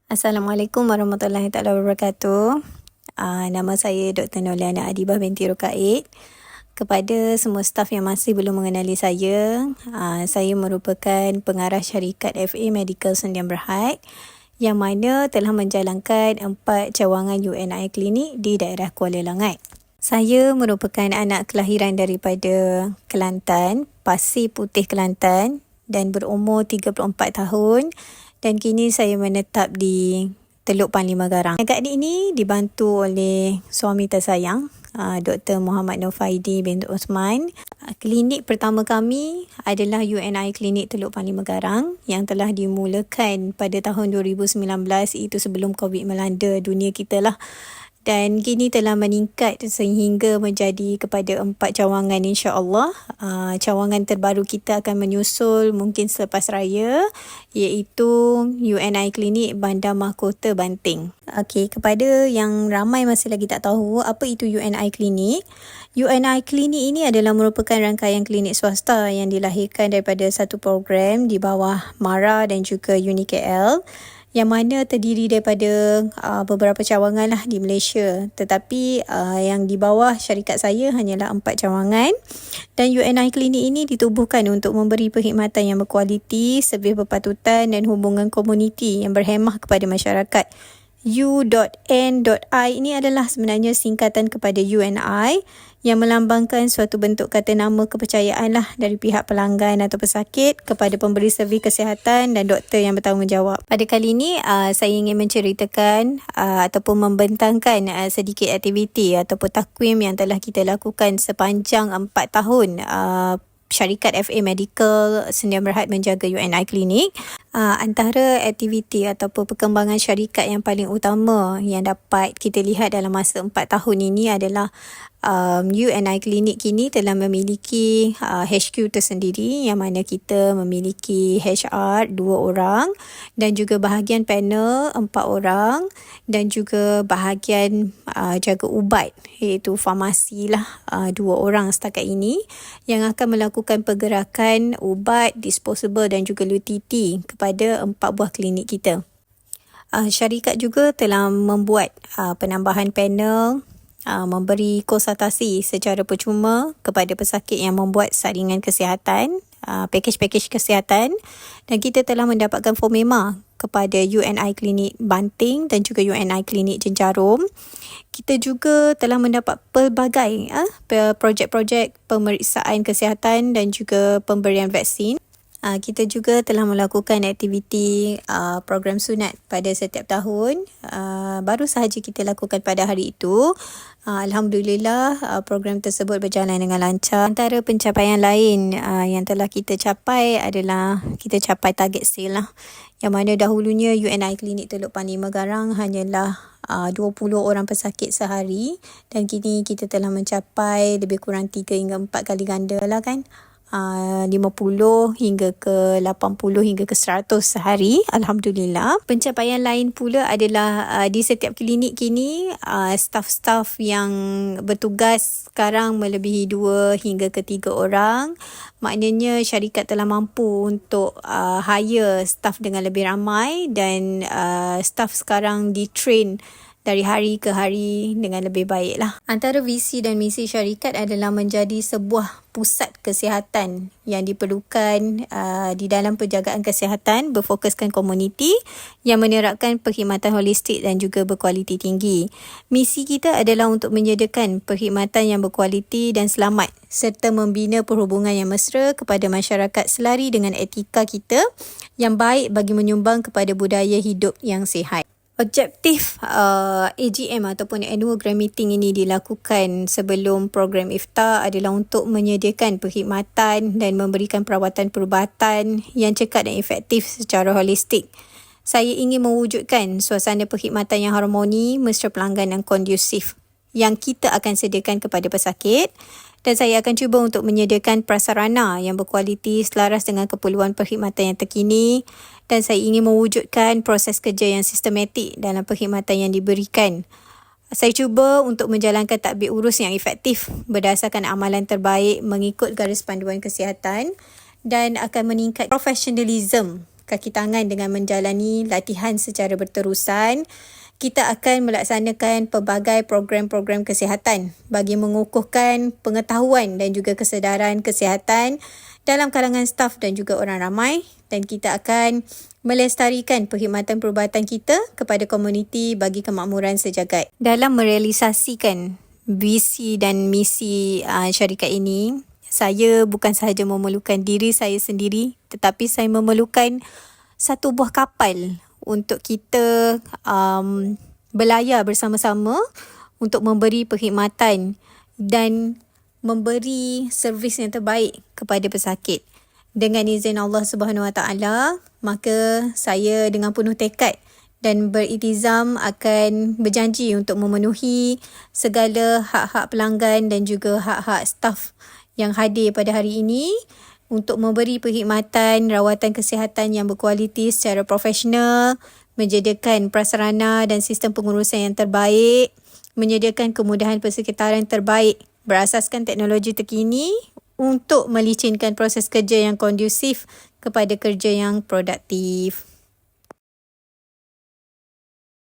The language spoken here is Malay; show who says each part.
Speaker 1: Assalamualaikum warahmatullahi taala wabarakatuh. Nama saya Dr. Noliana Adibah binti Rukaid. Kepada semua staf yang masih belum mengenali saya merupakan pengarah syarikat FA Medical Sendian Berhad yang mana telah menjalankan 4 cawangan UNI klinik di daerah Kuala Langat. Saya merupakan anak kelahiran daripada Kelantan, Pasir Putih Kelantan dan berumur 34 tahun. Dan kini saya menetap di Teluk Panlima Garang. Agak adik ini dibantu oleh suami tersayang, Dr. Muhammad Nofaidi bin Osman. Klinik pertama kami adalah UNI Klinik Teluk Panlima Garang yang telah dimulakan pada tahun 2019, itu sebelum COVID melanda dunia kita lah. Dan kini telah meningkat sehingga menjadi kepada 4 cawangan insya-Allah. Cawangan terbaru kita akan menyusul mungkin selepas raya, iaitu UNI Klinik Bandar Mahkota Banting. Okey, kepada yang ramai masih lagi tak tahu apa itu UNI Klinik. UNI Klinik ini adalah merupakan rangkaian klinik swasta yang dilahirkan daripada satu program di bawah MARA dan juga UniKL, yang mana terdiri daripada beberapa cawangan lah di Malaysia. Tetapi yang di bawah syarikat saya hanyalah 4 cawangan. Dan UNI Klinik ini ditubuhkan untuk memberi perkhidmatan yang berkualiti, servis berpatutan dan hubungan komuniti yang berhemah kepada masyarakat. U.N.I ini adalah sebenarnya singkatan kepada UNI yang melambangkan suatu bentuk kata nama kepercayaan lah dari pihak pelanggan atau pesakit kepada pemberi servis kesihatan dan doktor yang bertanggungjawab. Pada kali ini saya ingin menceritakan ataupun membentangkan sedikit aktiviti ataupun takwim yang telah kita lakukan sepanjang 4 tahun syarikat FA Medical Sendian Berhad menjaga UNI Klinik. Antara aktiviti ataupun perkembangan syarikat yang paling utama yang dapat kita lihat dalam masa 4 tahun ini adalah UNI Klinik kini telah memiliki HQ tersendiri, yang mana kita memiliki HR 2 orang dan juga bahagian panel 4 orang dan juga bahagian jaga ubat iaitu farmasi lah 2 orang setakat ini yang akan melakukan pergerakan ubat, disposable dan juga LUTT kepada 4 buah klinik kita. Syarikat juga telah membuat penambahan panel, memberi konsultasi secara percuma kepada pesakit yang membuat saringan kesihatan, pakej-pakej kesihatan, dan kita telah mendapatkan FOMEMA kepada UNI Klinik Banting dan juga UNI Klinik Jenjarum. Kita juga telah mendapat pelbagai projek-projek pemeriksaan kesihatan dan juga pemberian vaksin. Kita juga telah melakukan aktiviti program sunat pada setiap tahun. Baru sahaja kita lakukan pada hari itu. Alhamdulillah program tersebut berjalan dengan lancar. Antara pencapaian lain yang telah kita capai adalah kita capai target sale lah. Yang mana dahulunya UNI Klinik Teluk Panlima Garang hanyalah 20 orang pesakit sehari, dan kini kita telah mencapai lebih kurang 3 hingga 4 kali ganda lah kan. 50 hingga ke 80 hingga ke 100 sehari. Alhamdulillah. Pencapaian lain pula adalah di setiap klinik kini staf-staf yang bertugas sekarang melebihi 2 hingga ke 3 orang. Maknanya syarikat telah mampu untuk hire staf dengan lebih ramai, dan staf sekarang di-train dari hari ke hari dengan lebih baik lah. Antara visi dan misi syarikat adalah menjadi sebuah pusat kesihatan yang diperlukan di dalam penjagaan kesihatan, berfokuskan komuniti yang menerapkan perkhidmatan holistik dan juga berkualiti tinggi. Misi kita adalah untuk menyediakan perkhidmatan yang berkualiti dan selamat serta membina perhubungan yang mesra kepada masyarakat selari dengan etika kita yang baik bagi menyumbang kepada budaya hidup yang sihat. Objektif AGM ataupun Annual Grand Meeting ini dilakukan sebelum program iftar adalah untuk menyediakan perkhidmatan dan memberikan perawatan perubatan yang cekat dan efektif secara holistik. Saya ingin mewujudkan suasana perkhidmatan yang harmoni, mesra pelanggan dan kondusif yang kita akan sediakan kepada pesakit, dan saya akan cuba untuk menyediakan prasarana yang berkualiti selaras dengan keperluan perkhidmatan yang terkini, dan saya ingin mewujudkan proses kerja yang sistematik dalam perkhidmatan yang diberikan. Saya cuba untuk menjalankan tadbir urus yang efektif berdasarkan amalan terbaik mengikut garis panduan kesihatan dan akan meningkat profesionalism kaki tangan dengan menjalani latihan secara berterusan. Kita akan melaksanakan pelbagai program-program kesihatan bagi mengukuhkan pengetahuan dan juga kesedaran kesihatan dalam kalangan staf dan juga orang ramai, dan kita akan melestarikan perkhidmatan perubatan kita kepada komuniti bagi kemakmuran sejagat. Dalam merealisasikan visi dan misi syarikat ini, saya bukan sahaja memerlukan diri saya sendiri, tetapi saya memerlukan satu buah kapal untuk kita berlayar bersama-sama untuk memberi perkhidmatan dan memberi servis yang terbaik kepada pesakit. Dengan izin Allah Subhanahu Wa Taala, maka saya dengan penuh tekad dan beriltizam akan berjanji untuk memenuhi segala hak-hak pelanggan dan juga hak-hak staf yang hadir pada hari ini untuk memberi perkhidmatan rawatan kesihatan yang berkualiti secara profesional, menyediakan prasarana dan sistem pengurusan yang terbaik, menyediakan kemudahan persekitaran terbaik berasaskan teknologi terkini untuk melicinkan proses kerja yang kondusif kepada kerja yang produktif.